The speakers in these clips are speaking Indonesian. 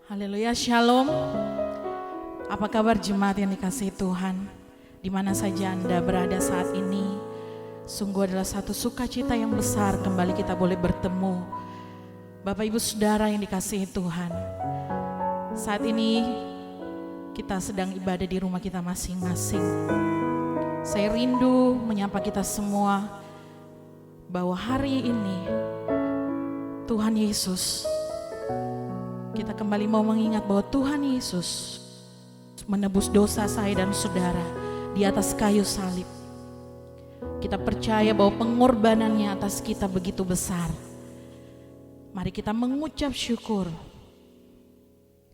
Haleluya, shalom. Apa kabar jemaat yang dikasihi Tuhan? Di mana saja Anda berada saat ini, sungguh adalah satu sukacita yang besar kembali kita boleh bertemu. Bapak Ibu Saudara yang dikasihi Tuhan, saat ini kita sedang ibadah di rumah kita masing-masing. Saya rindu menyapa kita semua bahwa hari ini Tuhan Yesus, kita kembali mau mengingat bahwa Tuhan Yesus menebus dosa saya dan saudara di atas kayu salib. Kita percaya bahwa pengorbanannya atas kita begitu besar. Mari kita mengucap syukur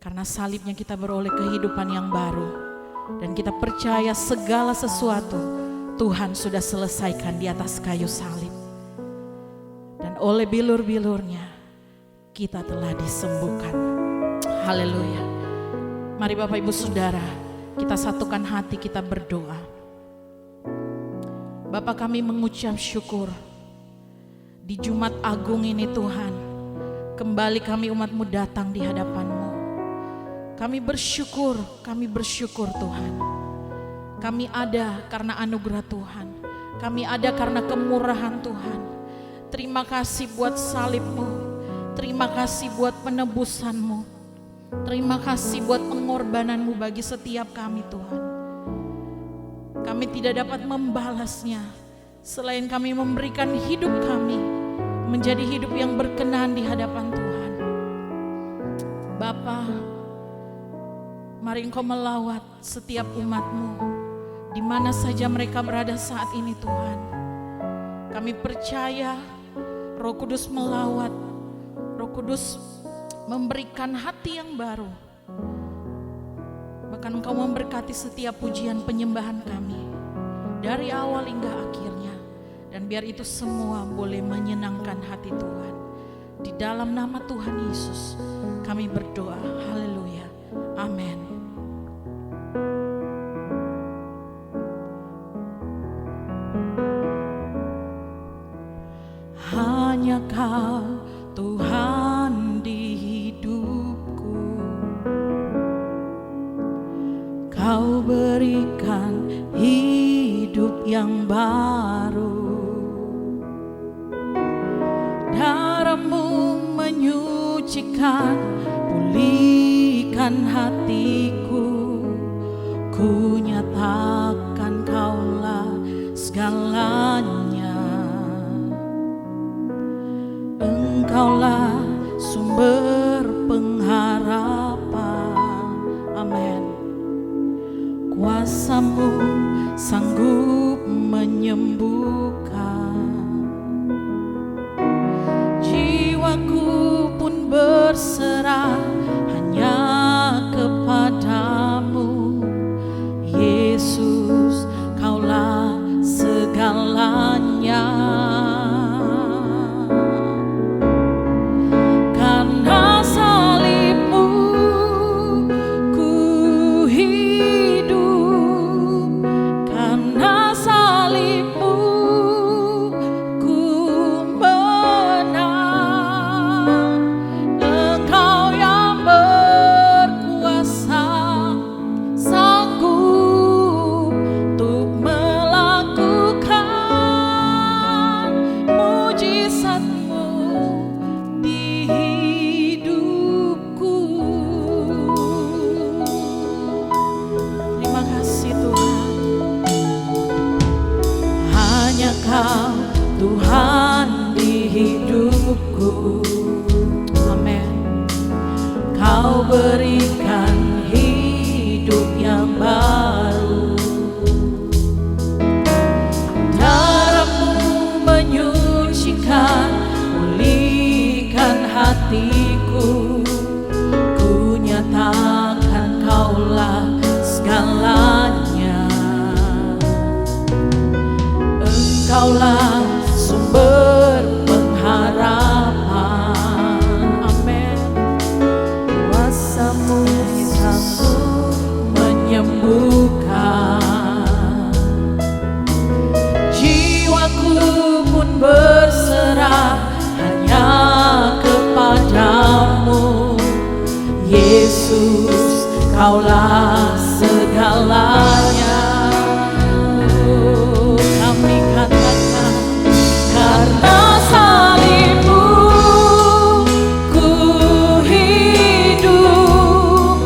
karena salibnya kita beroleh kehidupan yang baru. Dan kita percaya segala sesuatu Tuhan sudah selesaikan di atas kayu salib. Dan oleh bilur-bilurnya kita telah disembuhkan. Haleluya. Mari Bapak Ibu Saudara, kita satukan hati, kita berdoa. Bapa, kami mengucap syukur di Jumat Agung ini Tuhan. Kembali kami umat-Mu datang di hadapan-Mu. Kami bersyukur Tuhan. Kami ada karena anugerah Tuhan. Kami ada karena kemurahan Tuhan. Terima kasih buat salib-Mu. Terima kasih buat penebusan-Mu. Terima kasih buat pengorbanan-Mu bagi setiap kami Tuhan. Kami tidak dapat membalasnya selain kami memberikan hidup kami menjadi hidup yang berkenan di hadapan Tuhan. Bapa, mari Engkau melawat setiap umat-Mu di mana saja mereka berada saat ini Tuhan. Kami percaya Roh Kudus melawat, Roh Kudus memberikan hati yang baru. Bahkan Engkau memberkati setiap pujian penyembahan kami dari awal hingga akhirnya. Dan biar itu semua boleh menyenangkan hati Tuhan. Di dalam nama Tuhan Yesus kami berdoa. Haleluya. Amin. Hanya Kau Tuhan di hidupku, Kau berikan hidup yang baru. Darah-Mu menyucikan, pulihkan hatiku. Ku nyatakan Kaulah segalanya. Engkaulah sumber pengharapan. Amin. Kuasa-Mu sanggup menyembuhkan. Jiwaku pun berserah hanya kepadamu. Yesus, Kaulah segalanya. Kau Tuhan di hidupku. Amin. Kau berikan hidup yang baru. Darah-Mu menyucikan, pulihkan hatiku. Ku nyatakan Kaulah segalanya. Kaulah sumber pengharapan. Amin. Kuasa-Mu sanggup menyembuhkan. Jiwaku pun berserah hanya kepadamu. Yesus, Kaulah segalanya. Kami katakan karena salibmu ku hidup,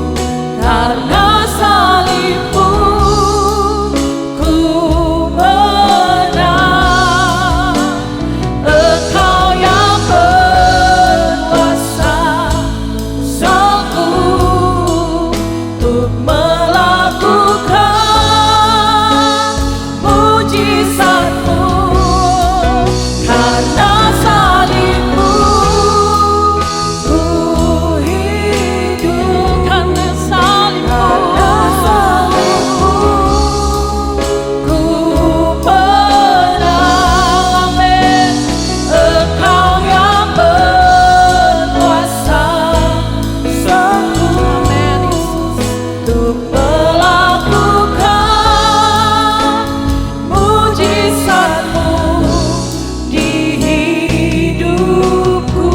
karena salibmu ku menang. Engkau yang berkuasa sanggup untuk melakukan mujizatmu. Karena salibmu ku hidup, karena salibmu ku menang. Amin. Engkau yang berkuasa sanggup untuk melakukan mujizatmu di hidupku.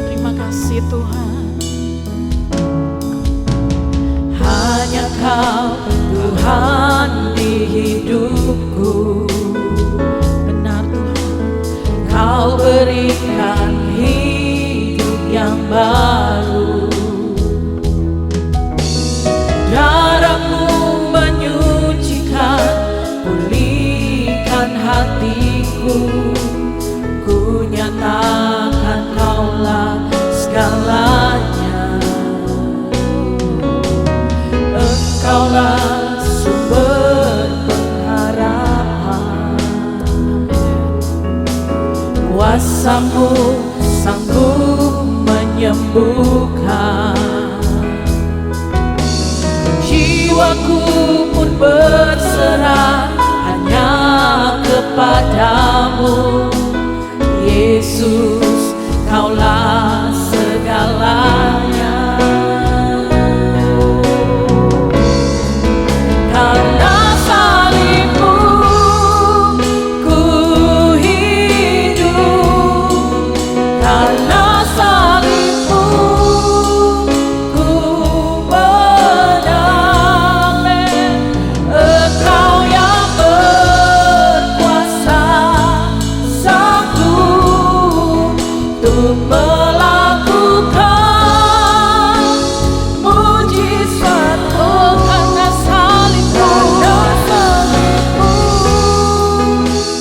Terima kasih Tuhan. Hanya Kau Tuhan di hidupku. Benar Tuhan, Kau berikan hidup yang baru. Darah-Mu menyucikan, pulihkan hatiku. Ku nyatakan Kaulah segalanya. Engkaulah sumber pengharapan. Kuasa-Mu sanggup menyembuhkan. Jiwaku pun berserah hanya kepadamu. Yesus, Kaulah segalanya. Karena salibmu ku hidup, karena salibmu ku menang. Engkau yang berkuasa sanggup untuk melakukan mujizatmu. Karena salibmu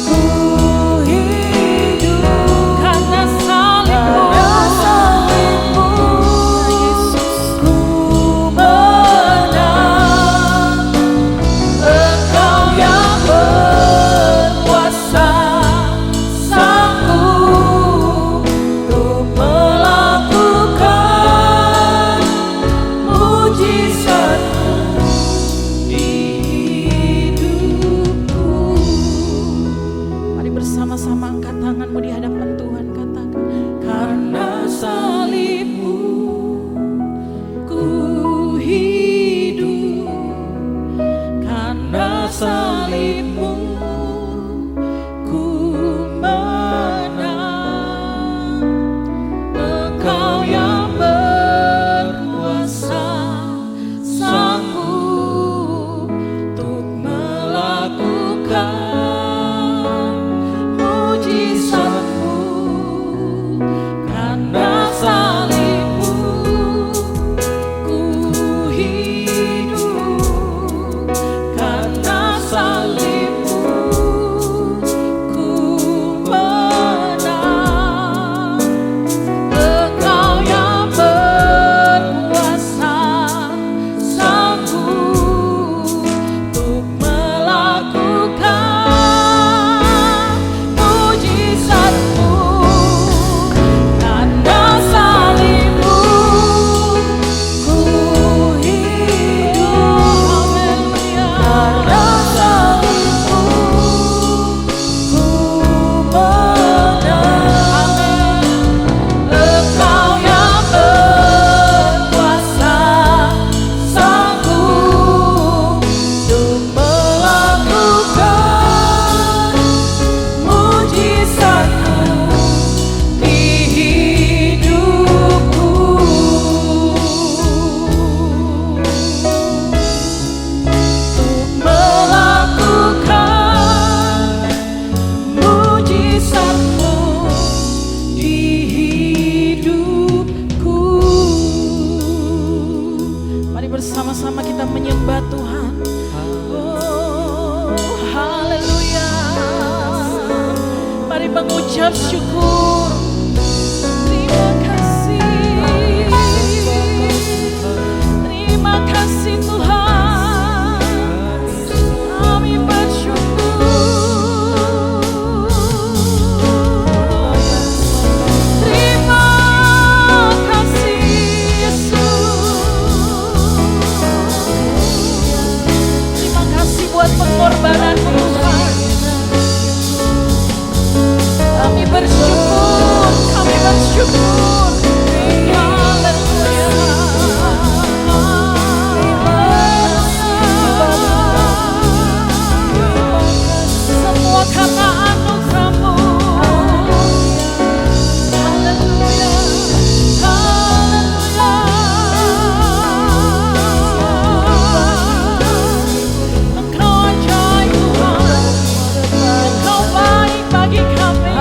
ku hidup, karena salibmu Yesus ku menang. Engkau yang berkuasa sanggup untuk melakukan mujizatmu di hidupku. Mari bersama-sama angkat tanganmu di hadapan Tuhan, katakan karena salibmu ku hidup, karena salibmu ku menang. Engkau yang berkuasa sanggup untuk melakukan mujizatmu. Karena salibmu ku hidup, karena salibmu ku menang. Engkau yang berkuasa sanggup untuk melakukan Kami mengucap syukur. Terima kasih. Terima kasih Tuhan. Kami bersyukur. Terima kasih Yesus. Terima kasih buat pengorbanan-Mu Tuhan. Kami bersyukur, kami bersyukur. Haleluya. Semua karena anugerah-Mu. Haleluya. Haleluya. Engkau ajaib Tuhan. Engkau baik bagi kami.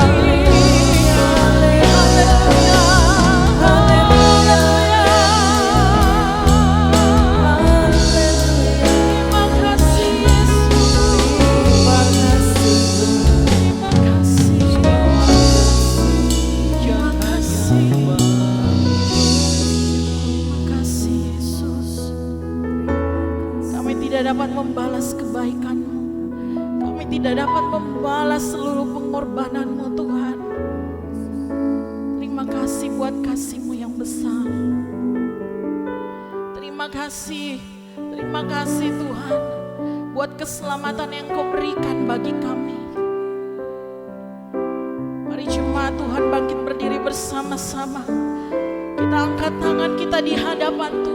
Dapat membalas kebaikan-Mu. Kami tidak dapat membalas seluruh pengorbanan-Mu Tuhan. Terima kasih buat kasih-Mu yang besar. Terima kasih Tuhan buat keselamatan yang Kau berikan bagi kami. Mari jemaat Tuhan bangkit berdiri bersama-sama. Kita angkat tangan kita di hadapan Tuhan.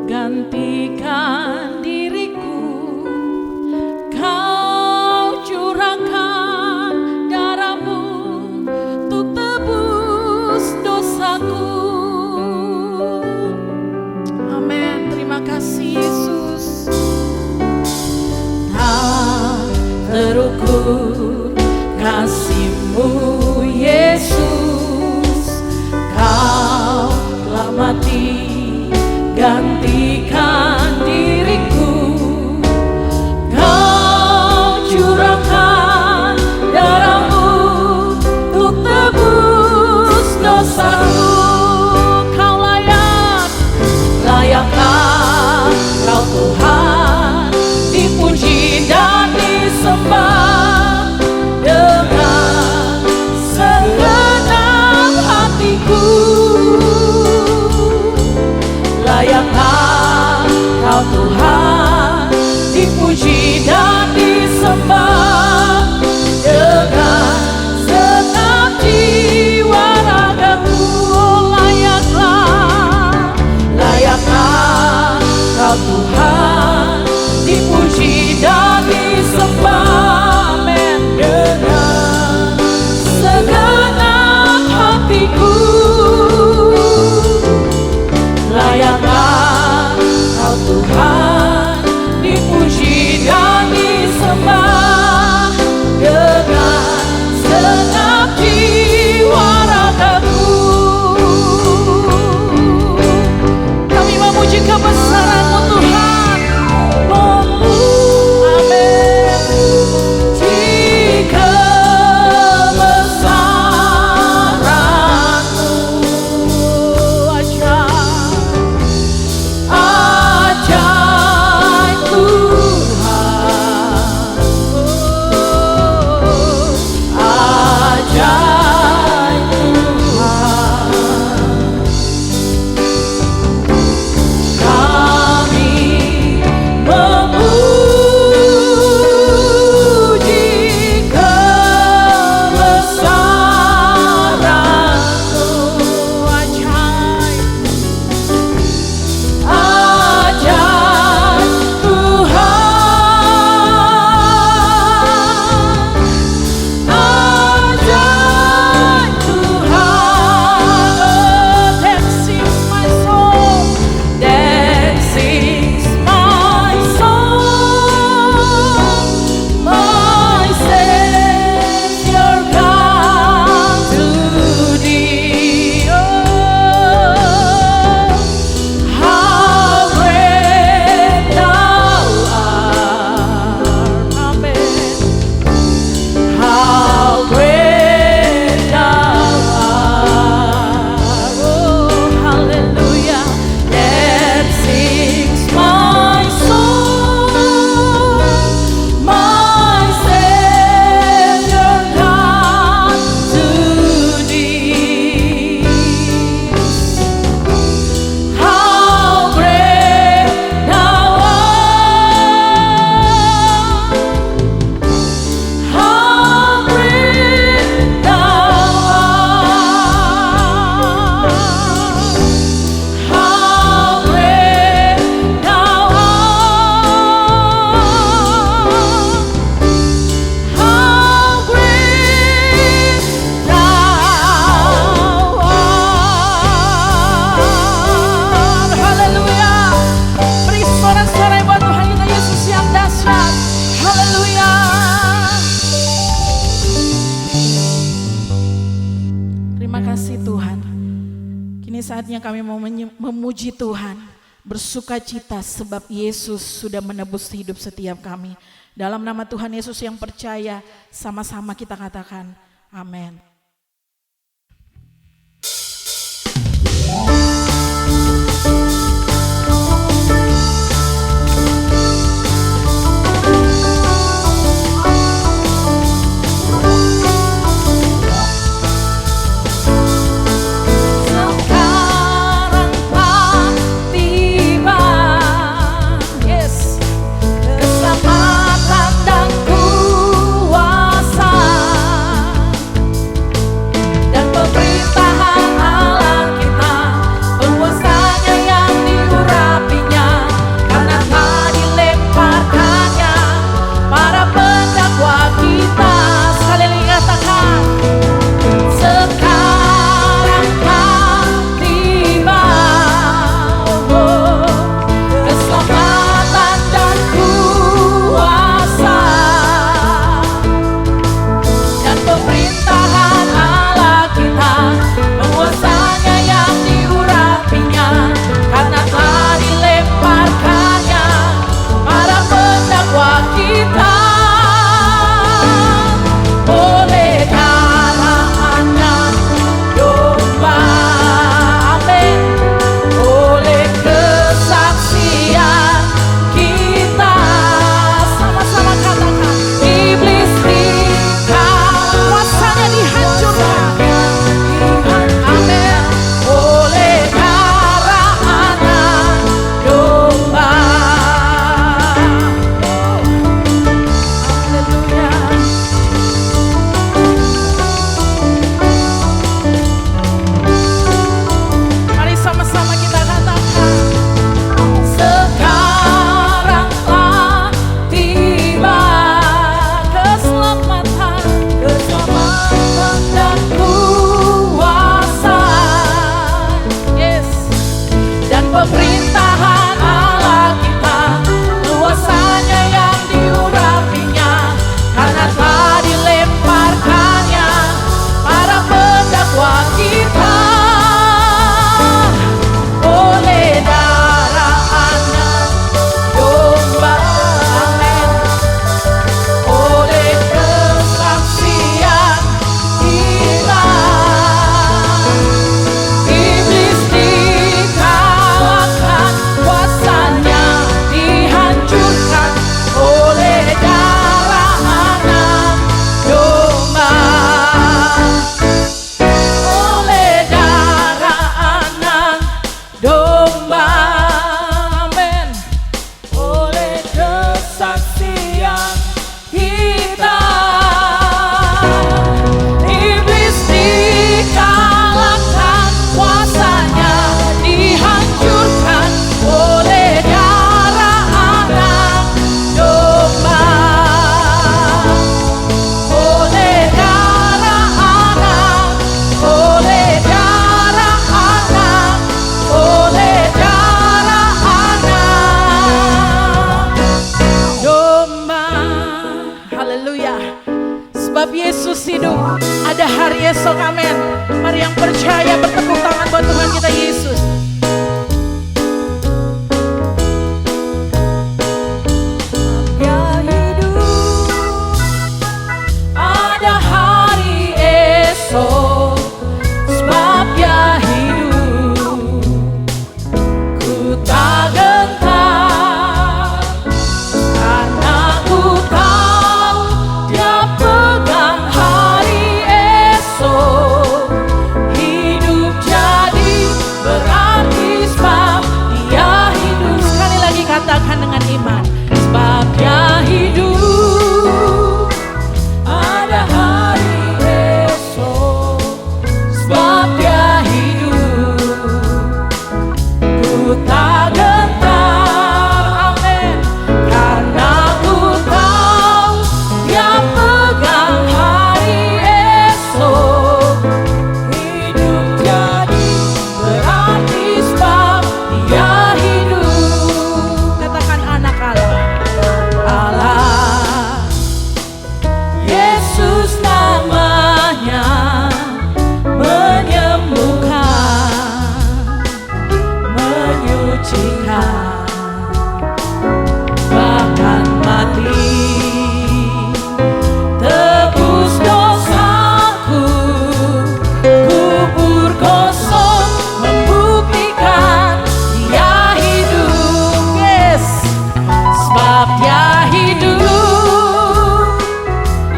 Gantikan diriku, Kau curahkan darah-Mu untuk tebus dosaku. Amin. Terima kasih Yesus. Tak terukur kasih-Mu Yesus, Kau telah mati gantikan diriku. Ini saatnya kami mau memuji Tuhan, bersuka cita sebab Yesus sudah menebus hidup setiap kami. Dalam nama Tuhan Yesus yang percaya, sama-sama kita katakan amin. Sebab Yesus hidup, ada hari esok, amin. Mari yang percaya bertepuk tangan buat Tuhan kita Yesus. Oh menyucikan, bahkan mati tebus dosaku. Kubur kosong membuktikan Dia hidup, yes, sebab Dia hidup.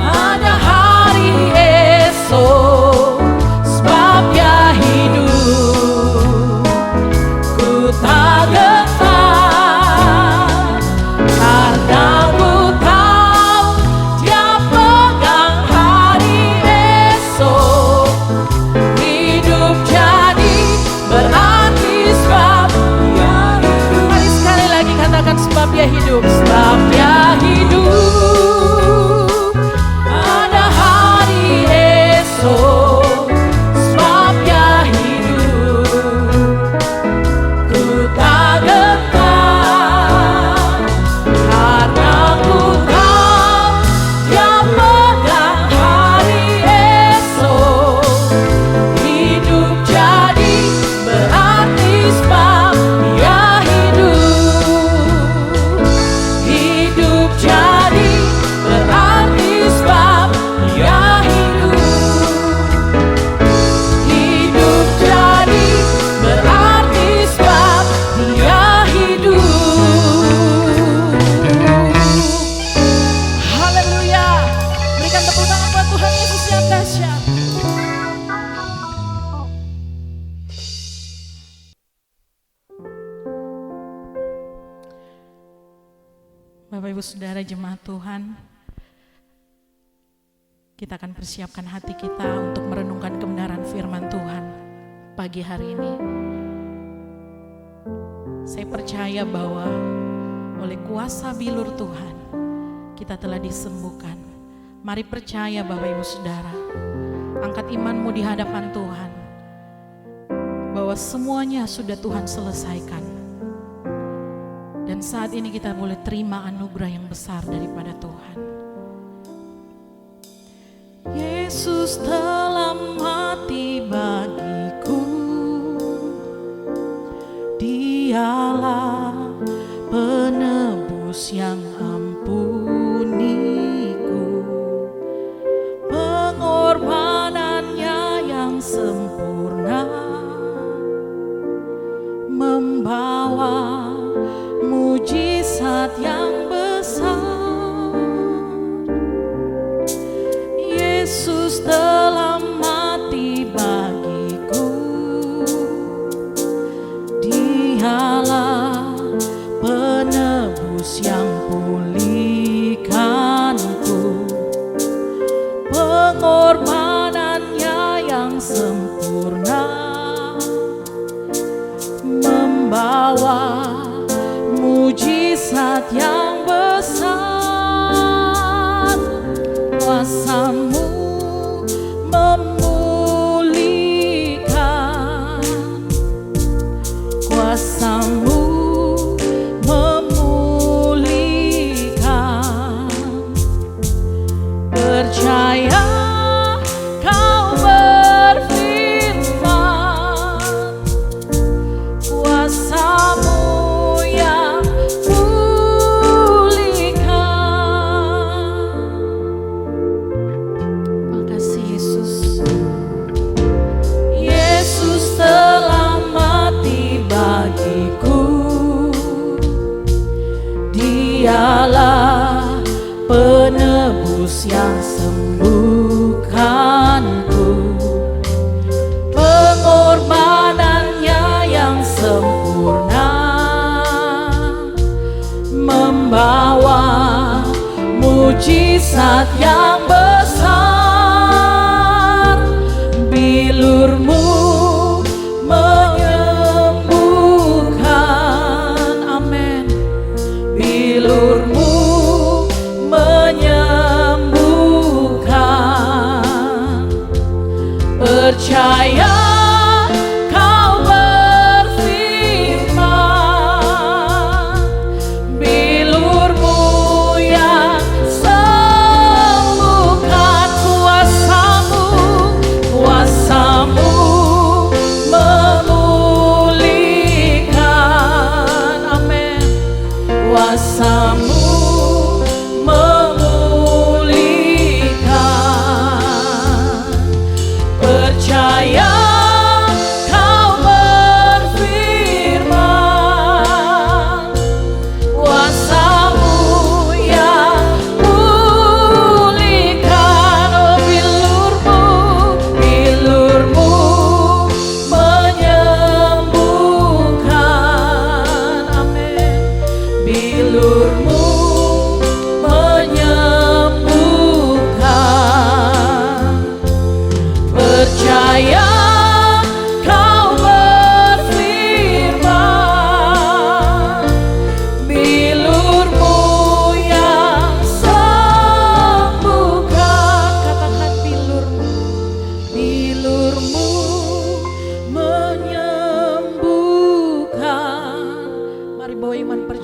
Ada hari esok, sebab Dia hidup. Ku tak gentar karena ku tahu Dia pegang hari esok. Hidup jadi berarti sebab Dia hidup. Mari sekali lagi katakan sebab Dia hidup. Sebab Dia hidup. Ada hari esok, sebab Dia hidup. Ku tak gentar karena ku tahu Dia pegang hari esok. Hidup jadi berarti sebab Dia hidup. Hidup jadi berarti sebab Dia hidup. Hidup jadi berarti sebab Dia hidup. Haleluya. Berikan tepuk tangan buat Tuhan Yesus yang dahsyat. Bapak Ibu Saudara jemaat Tuhan, kita akan persiapkan hati kita untuk merenungkan kebenaran firman Tuhan pagi hari ini. Saya percaya bahwa oleh kuasa bilur Tuhan kita telah disembuhkan. Mari percaya Bapak Ibu Saudara, angkat imanmu di hadapan Tuhan bahwa semuanya sudah Tuhan selesaikan. Dan saat ini kita boleh terima anugerah yang besar daripada Tuhan. Yesus telah mati bagiku, Dialah penebus yang ampuniku. Pengorbanannya yang sempurna membawa mujizat yang besar. Yesus telah mati bagiku, Dialah penebus yang pulihkanku. Pengorbanannya yang sempurna membawa mujizat yang besar. Kuasa-Mu memulihkan, kuasa-Mu memulihkan. Percaya Kau berfirman, kuasa-Mu yang pulihkan. Makasih Yesus. Yesus telah mati bagiku, Dialah penebus yang sembuhkanku. Pengorbanannya yang sempurna membawa mujizat yang besar. Bilur-Mu menyembuhkan, amin. Bilur-Mu menyembuhkan. Percaya Kau berfirman, bilur-Mu yang sembuhkan. Kuasa-Mu, kuasa-Mu memulihkan.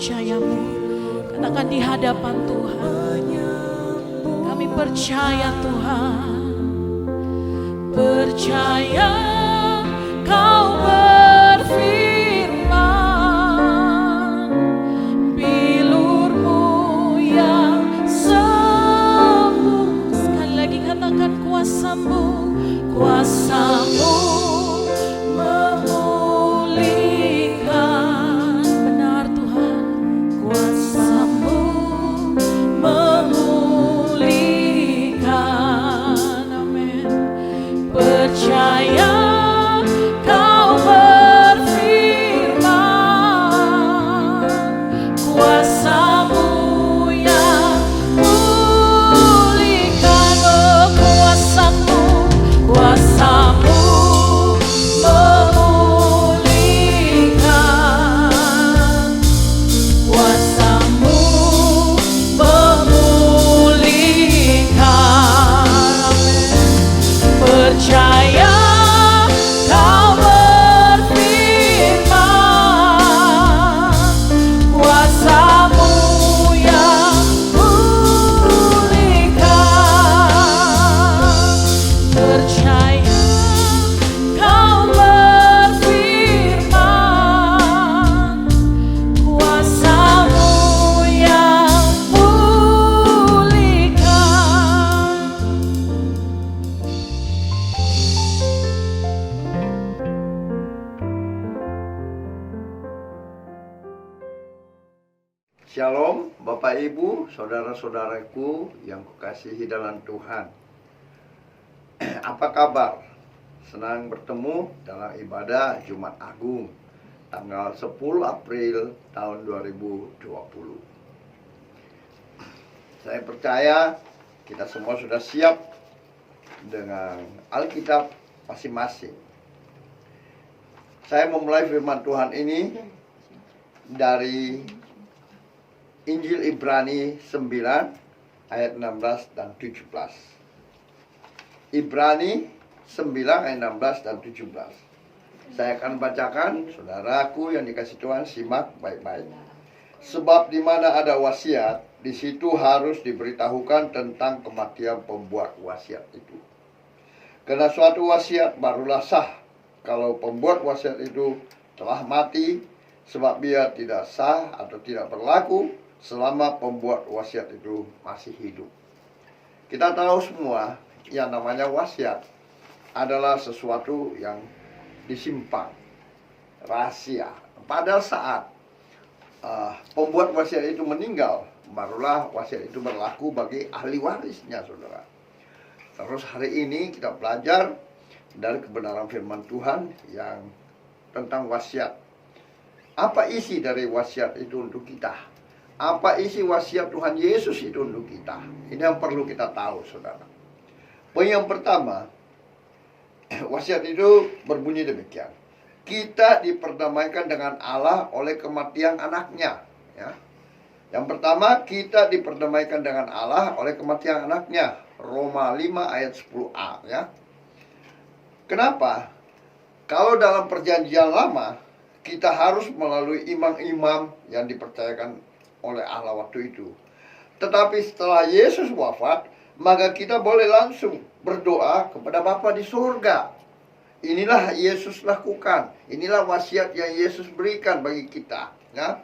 percayamu. Katakan di hadapan Tuhan, kami percaya Tuhan. Percaya Kau berfirman, bilurmu yang sembuh. Sekali lagi katakan kuasamu, kuasamu memulihkan. Benar Tuhan, kuasamu memulihkan. Amin. Percaya Kau berfirman, kuasamu yang pulihkan. Oh, kuasamu, kuasamu memulihkan, kuasamu memulihkan. Amin. Percaya Kau berfirman, kuasamu yang pulihkan. Percaya Kau berfirman, kuasamu yang pulihkan. Shalom Bapak Ibu, saudara-saudaraku yang kukasihi dalam Tuhan. Apa kabar? Senang bertemu dalam ibadah Jumat Agung tanggal 10 April tahun 2020. Saya percaya kita semua sudah siap dengan Alkitab masing-masing. Saya memulai firman Tuhan ini dari Injil Ibrani 9 ayat 16 dan 17. Ibrani 9 ayat 16 dan 17. Saya akan bacakan, saudaraku yang dikasihi Tuhan, simak baik-baik. Sebab di mana ada wasiat, di situ harus diberitahukan tentang kematian pembuat wasiat itu. Karena suatu wasiat barulah sah kalau pembuat wasiat itu telah mati, sebab ia tidak sah atau tidak berlaku selama pembuat wasiat itu masih hidup. Kita tahu semua yang namanya wasiat adalah sesuatu yang disimpan, rahasia. Pada saat pembuat wasiat itu meninggal, barulah wasiat itu berlaku bagi ahli warisnya, saudara. Terus hari ini kita belajar dari kebenaran firman Tuhan yang tentang wasiat. Apa isi dari wasiat itu untuk kita? Apa isi wasiat Tuhan Yesus itu untuk kita? Ini yang perlu kita tahu, saudara. Poin yang pertama, wasiat itu berbunyi demikian. Kita diperdamaikan dengan Allah oleh kematian anaknya. Ya. Yang pertama, kita diperdamaikan dengan Allah oleh kematian anaknya. Roma 5 ayat 10a. Ya. Kenapa? Kalau dalam perjanjian lama, kita harus melalui imam-imam yang dipercayakan oleh Allah waktu itu. Tetapi setelah Yesus wafat, maka kita boleh langsung berdoa kepada Bapa di surga. Inilah Yesus lakukan. Inilah wasiat yang Yesus berikan bagi kita. Ya.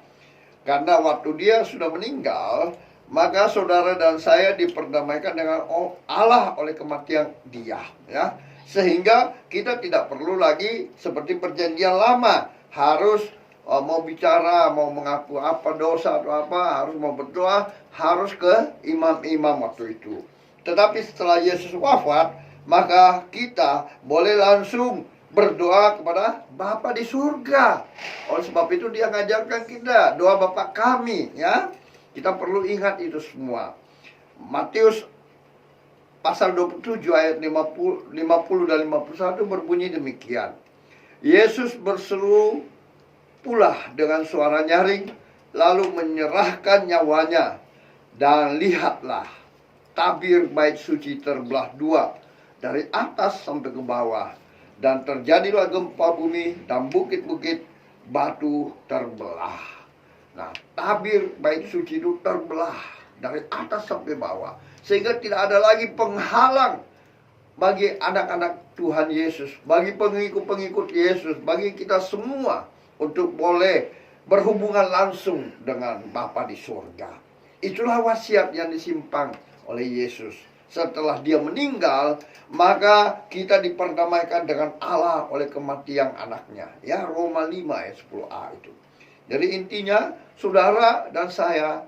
Karena waktu dia sudah meninggal, maka saudara dan saya diperdamaikan dengan Allah oleh kematian dia. Ya. Sehingga kita tidak perlu lagi seperti perjanjian lama, harus mau bicara, mau mengaku apa dosa atau apa, harus mau berdoa, harus ke imam-imam waktu itu. Tetapi setelah Yesus wafat, maka kita boleh langsung berdoa kepada Bapa di surga. Oleh sebab itu dia ngajarkan kita doa Bapa kami, ya. Kita perlu ingat itu semua. Matius pasal 27 ayat 50 dan 51 berbunyi demikian. Yesus berseru pula dengan suara nyaring, lalu menyerahkan nyawanya. Dan lihatlah, tabir bait suci terbelah dua, dari atas sampai ke bawah. Dan terjadilah gempa bumi dan bukit-bukit batu terbelah. Nah, tabir bait suci itu terbelah dari atas sampai bawah, sehingga tidak ada lagi penghalang bagi anak-anak Tuhan Yesus, bagi pengikut-pengikut Yesus, bagi kita semua untuk boleh berhubungan langsung dengan Bapa di surga. Itulah wasiat yang disimpan oleh Yesus. Setelah dia meninggal, maka kita diperdamaikan dengan Allah oleh kematian anaknya. Ya, Roma 5 ayat 10a itu. Jadi intinya, saudara dan saya,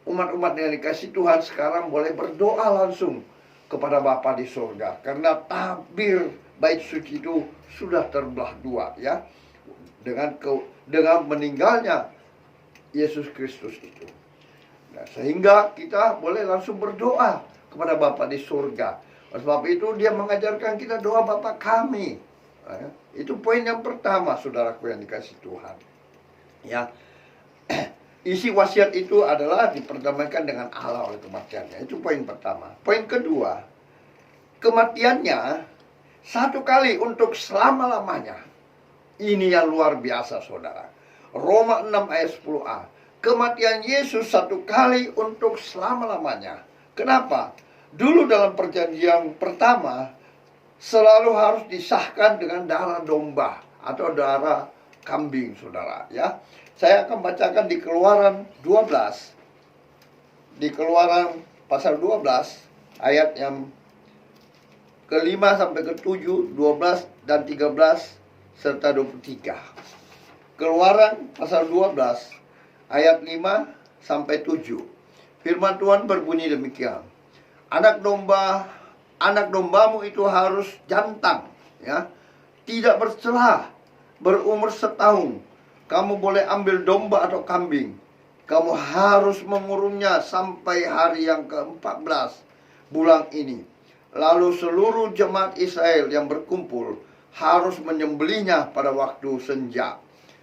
umat-umat yang dikasih Tuhan sekarang boleh berdoa langsung kepada Bapa di surga. Karena tabir bait suci itu sudah terbelah dua, ya. Dengan meninggalnya Yesus Kristus itu. Nah, sehingga kita boleh langsung berdoa kepada Bapa di surga. Oleh sebab itu dia mengajarkan kita doa Bapa kami. Nah, itu poin yang pertama, saudaraku yang dikasih Tuhan. Ya, isi wasiat itu adalah diperdamaikan dengan Allah oleh kematiannya. Itu poin pertama. Poin kedua, kematiannya satu kali untuk selama-lamanya. Ini yang luar biasa, saudara. Roma 6 ayat 10a. Kematian Yesus satu kali untuk selama-lamanya. Kenapa? Dulu dalam perjanjian pertama selalu harus disahkan dengan darah domba atau darah kambing, saudara, ya. Saya akan bacakan di Keluaran 12. Di Keluaran pasal 12 ayat yang ke-5 sampai ke-7, 12 dan 13 serta 23. Keluaran pasal 12 ayat 5 sampai 7. Firman Tuhan berbunyi demikian. Anak dombamu itu harus jantan, ya, tidak bercela, berumur setahun. Kamu boleh ambil domba atau kambing. Kamu harus mengurungnya sampai hari yang ke-14 bulan ini. Lalu seluruh jemaat Israel yang berkumpul harus menyembelihnya pada waktu senja.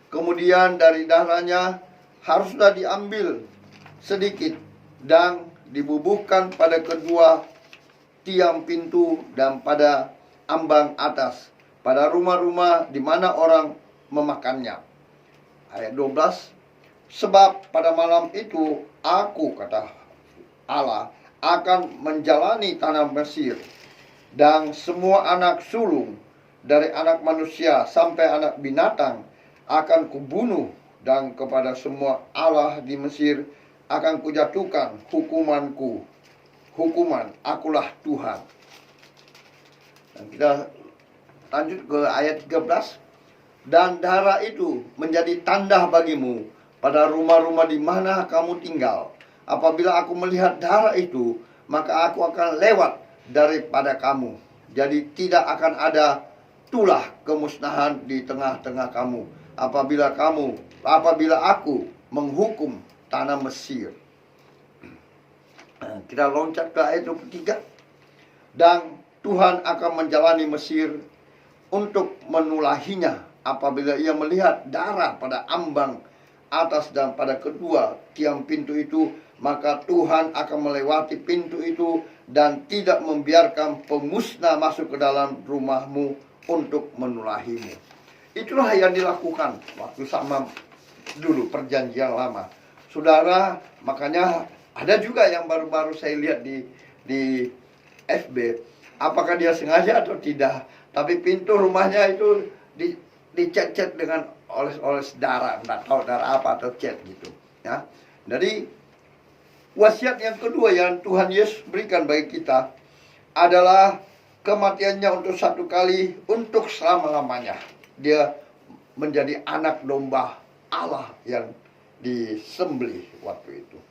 Kemudian dari darahnya haruslah diambil sedikit dan dibubuhkan pada kedua tiang pintu dan pada ambang atas, pada rumah-rumah di mana orang memakannya. Ayat 12. Sebab pada malam itu aku, kata Allah, akan menjalani tanah Mesir, dan semua anak sulung dari anak manusia sampai anak binatang akan kubunuh, dan kepada semua Allah di Mesir akan kujatuhkan hukuman, akulah Tuhan. Dan kita lanjut ke ayat 13. Dan darah itu menjadi tanda bagimu pada rumah-rumah di mana kamu tinggal. Apabila aku melihat darah itu, maka aku akan lewat daripada kamu. Jadi tidak akan ada tulah kemusnahan di tengah-tengah kamu. Apabila aku menghukum tanah Mesir. Kita loncat ke ayat 23. Dan Tuhan akan menjalani Mesir untuk menulahinya apabila ia melihat darah pada ambang atas dan pada kedua tiang pintu itu, maka Tuhan akan melewati pintu itu dan tidak membiarkan pemusnah masuk ke dalam rumahmu untuk menulahimu. Itulah yang dilakukan waktu sama dulu perjanjian lama. Saudara, makanya ada juga yang baru-baru saya lihat di FB. Apakah dia sengaja atau tidak, tapi pintu rumahnya itu dicat-cat dengan oles-oles darah, nggak tahu darah apa atau cat gitu, ya. Jadi wasiat yang kedua yang Tuhan Yesus berikan bagi kita adalah kematiannya untuk satu kali untuk selama-lamanya. Dia menjadi anak domba Allah yang disembelih waktu itu.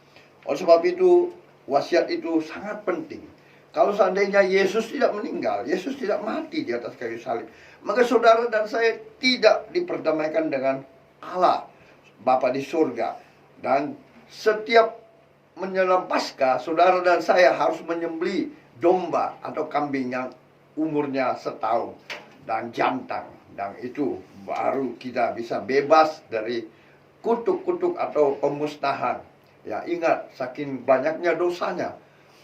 Oleh sebab itu wasiat itu sangat penting. Kalau seandainya Yesus tidak meninggal, Yesus tidak mati di atas kayu salib, maka saudara dan saya tidak diperdamaikan dengan Allah Bapa di surga. Dan setiap menjelang Paskah, saudara dan saya harus menyembelih domba atau kambing yang umurnya setahun dan jantan. Dan itu baru kita bisa bebas dari kutuk-kutuk atau pemusnahan. Ya, ingat, saking banyaknya dosanya,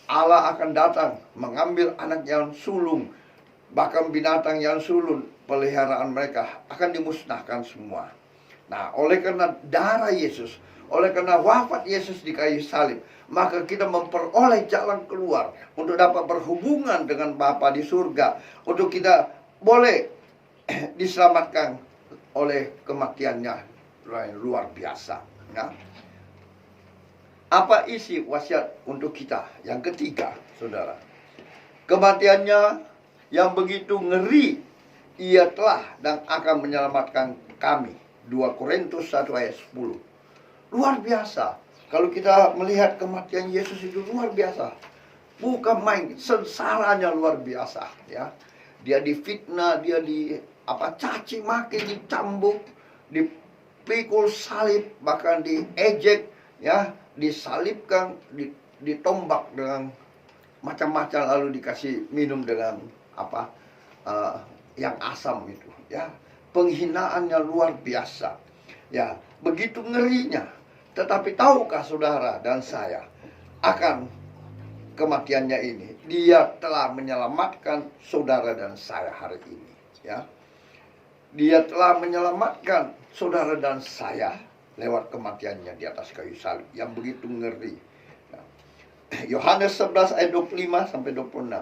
Allah akan datang mengambil anak yang sulung, bahkan binatang yang sulung peliharaan mereka akan dimusnahkan semua. Nah, oleh karena darah Yesus, oleh karena wafat Yesus di kayu salib, maka kita memperoleh jalan keluar untuk dapat berhubungan dengan Bapa di surga, untuk kita boleh diselamatkan oleh kematiannya luar biasa. Nah, apa isi wasiat untuk kita? Yang ketiga, saudara, kematiannya yang begitu ngeri, ia telah dan akan menyelamatkan kami. 2 Korintus 1 ayat 10. Luar biasa. Kalau kita melihat kematian Yesus itu luar biasa. Bukan main, sengsaranya luar biasa, ya. Dia difitnah, dia caci maki, dicambuk, dipikul salib, bahkan diejek, ya, disalibkan, ditombak dengan macam-macam, lalu dikasih minum dengan yang asam itu, ya. Penghinaannya luar biasa, ya, begitu ngerinya. Tetapi tahukah saudara dan saya akan kematiannya ini? Dia telah menyelamatkan saudara dan saya hari ini, ya. Dia telah menyelamatkan saudara dan saya lewat kematiannya di atas kayu salib yang begitu ngeri. Yohanes 11 ayat 25 sampai 26.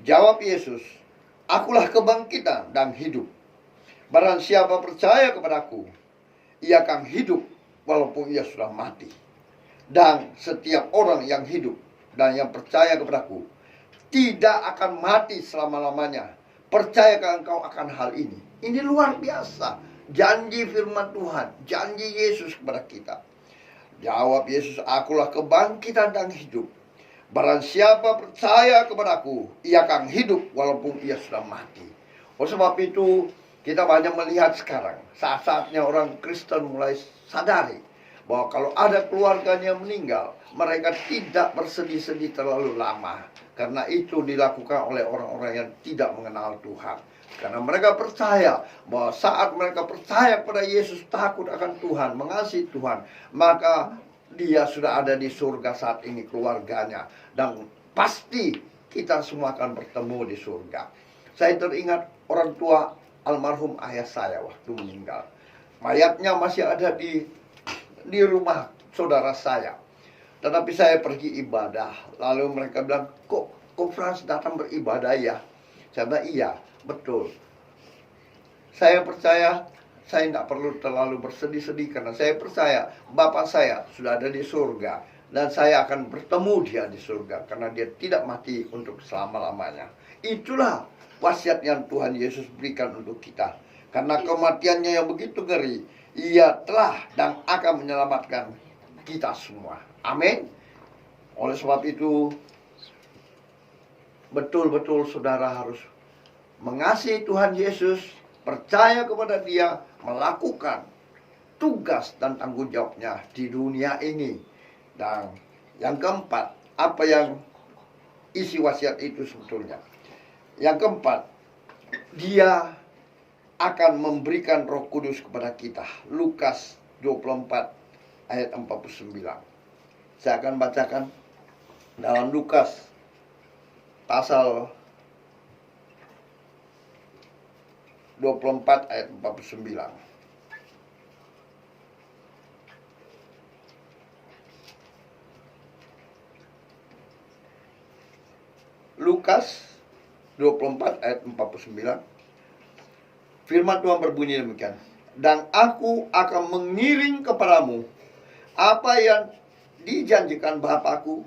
Jawab Yesus, "Akulah kebangkitan dan hidup. Barang siapa percaya kepadaku, ia akan hidup walaupun ia sudah mati. Dan setiap orang yang hidup dan yang percaya kepadaku tidak akan mati selama-lamanya. Percayakah engkau akan hal ini?" Ini luar biasa. Janji firman Tuhan, janji Yesus kepada kita. Jawab Yesus, "Akulah kebangkitan dan hidup. Barang siapa percaya kepadaku, ia akan hidup walaupun ia sudah mati." Oleh sebab itu, kita banyak melihat sekarang, saat-saatnya orang Kristen mulai sadari bahwa kalau ada keluarganya meninggal, mereka tidak bersedih-sedih terlalu lama. Karena itu dilakukan oleh orang-orang yang tidak mengenal Tuhan. Karena mereka percaya bahwa saat mereka percaya kepada Yesus, takut akan Tuhan, mengasihi Tuhan, maka dia sudah ada di surga saat ini, keluarganya. Dan pasti kita semua akan bertemu di surga. Saya teringat orang tua almarhum ayah saya waktu meninggal. Mayatnya masih ada di rumah saudara saya. Tetapi saya pergi ibadah. Lalu mereka bilang, kok Frans datang beribadah ya? Saya bilang, iya, betul. Saya percaya saya tidak perlu terlalu bersedih-sedih, karena saya percaya Bapak saya sudah ada di surga. Dan saya akan bertemu dia di surga, karena dia tidak mati untuk selama-lamanya. Itulah wasiat yang Tuhan Yesus berikan untuk kita. Karena kematiannya yang begitu ngeri, ia telah dan akan menyelamatkan kita semua. Amin. Oleh sebab itu, betul-betul saudara harus mengasihi Tuhan Yesus, percaya kepada Dia, melakukan tugas dan tanggung jawabnya di dunia ini. Dan yang keempat, apa yang isi wasiat itu sebetulnya? Yang keempat, Dia akan memberikan Roh Kudus kepada kita. Lukas 24 ayat 49. Saya akan bacakan dalam Lukas pasal 24 ayat 49. Lukas 24 ayat 49. Firman Tuhan berbunyi demikian. Dan aku akan mengiring kepadamu apa yang dijanjikan Bapakku,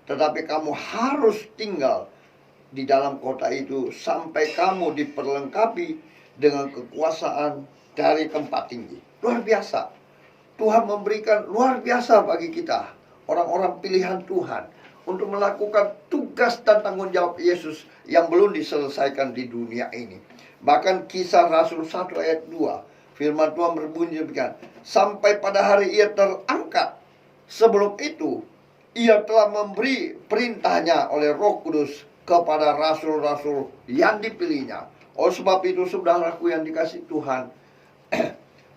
tetapi kamu harus tinggal di dalam kota itu sampai kamu diperlengkapi dengan kekuasaan dari tempat tinggi. Luar biasa. Tuhan memberikan luar biasa bagi kita, orang-orang pilihan Tuhan, untuk melakukan tugas dan tanggung jawab Yesus yang belum diselesaikan di dunia ini. Bahkan Kisah Rasul 1 ayat 2, firman Tuhan berbunyi demikian, sampai pada hari ia terangkat. Sebelum itu, ia telah memberi perintahnya oleh Roh Kudus kepada rasul-rasul yang dipilihnya. Oleh sebab itu, saudaraku yang dikasihi Tuhan,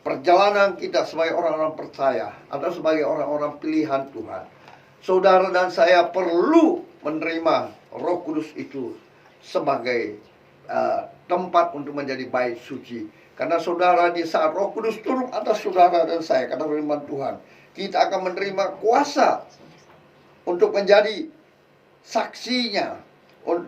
perjalanan kita sebagai orang-orang percaya atau sebagai orang-orang pilihan Tuhan, saudara dan saya perlu menerima Roh Kudus itu sebagai tempat untuk menjadi bait suci Karena saudara di saat Roh Kudus turun atas saudara dan saya, kata firman Tuhan, kita akan menerima kuasa untuk menjadi saksinya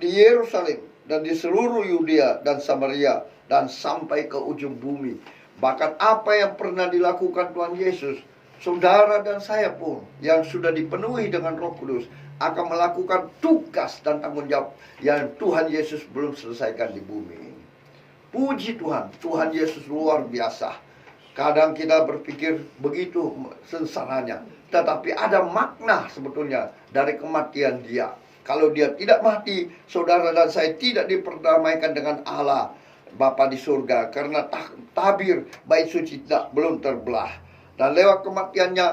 di Yerusalem dan di seluruh Yudea dan Samaria dan sampai ke ujung bumi. Bahkan apa yang pernah dilakukan Tuhan Yesus, saudara dan saya pun yang sudah dipenuhi dengan Roh Kudus akan melakukan tugas dan tanggung jawab yang Tuhan Yesus belum selesaikan di bumi ini. Puji Tuhan, Tuhan Yesus luar biasa. Kadang kita berpikir begitu sengsaranya, tetapi ada makna sebetulnya dari kematian dia. Kalau dia tidak mati, saudara dan saya tidak diperdamaikan dengan Allah Bapa di surga, karena tabir bait suci belum terbelah. Dan lewat kematiannya,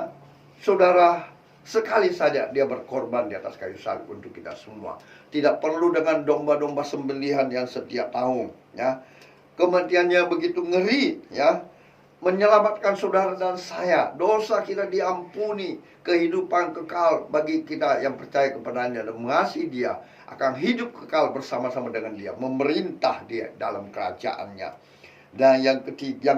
saudara, sekali saja dia berkorban di atas kayu salib untuk kita semua. Tidak perlu dengan domba-domba sembelihan yang setiap tahun, ya. Kematiannya begitu ngeri, ya, menyelamatkan saudara dan saya. Dosa kita diampuni, kehidupan kekal bagi kita yang percaya kepadanya dan mengasihi dia, akan hidup kekal bersama-sama dengan dia, memerintah dia dalam kerajaannya. Dan yang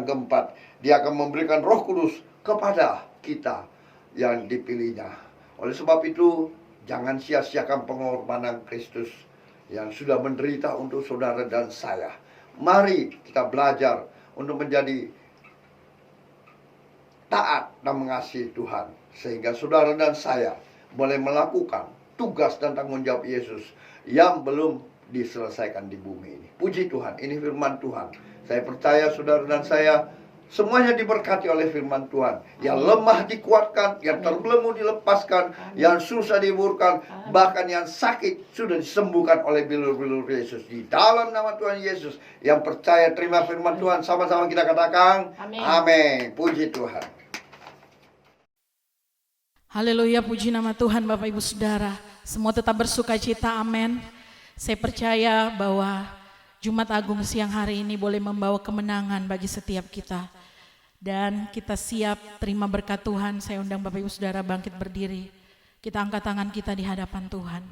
keempat, dia akan memberikan Roh Kudus kepada kita yang dipilihnya. Oleh sebab itu, jangan sia-siakan pengorbanan Kristus yang sudah menderita untuk saudara dan saya. Mari kita belajar untuk menjadi taat dan mengasihi Tuhan, sehingga saudara dan saya boleh melakukan tugas dan tanggung jawab Yesus yang belum diselesaikan di bumi ini. Puji Tuhan, ini firman Tuhan. Saya percaya saudara dan saya semuanya diberkati oleh firman Tuhan. Yang lemah dikuatkan, yang terbelenggu dilepaskan, yang susah dihiburkan, bahkan yang sakit sudah disembuhkan oleh bilur-bilur Yesus. Di dalam nama Tuhan Yesus, yang percaya terima firman Tuhan, sama-sama kita katakan amin. Puji Tuhan. Haleluya, puji nama Tuhan. Bapak Ibu Saudara, semua tetap bersuka cita, amin. Saya percaya bahwa Jumat Agung siang hari ini boleh membawa kemenangan bagi setiap kita. Dan kita siap terima berkat Tuhan. Saya undang Bapak Ibu Saudara bangkit berdiri. Kita angkat tangan kita di hadapan Tuhan.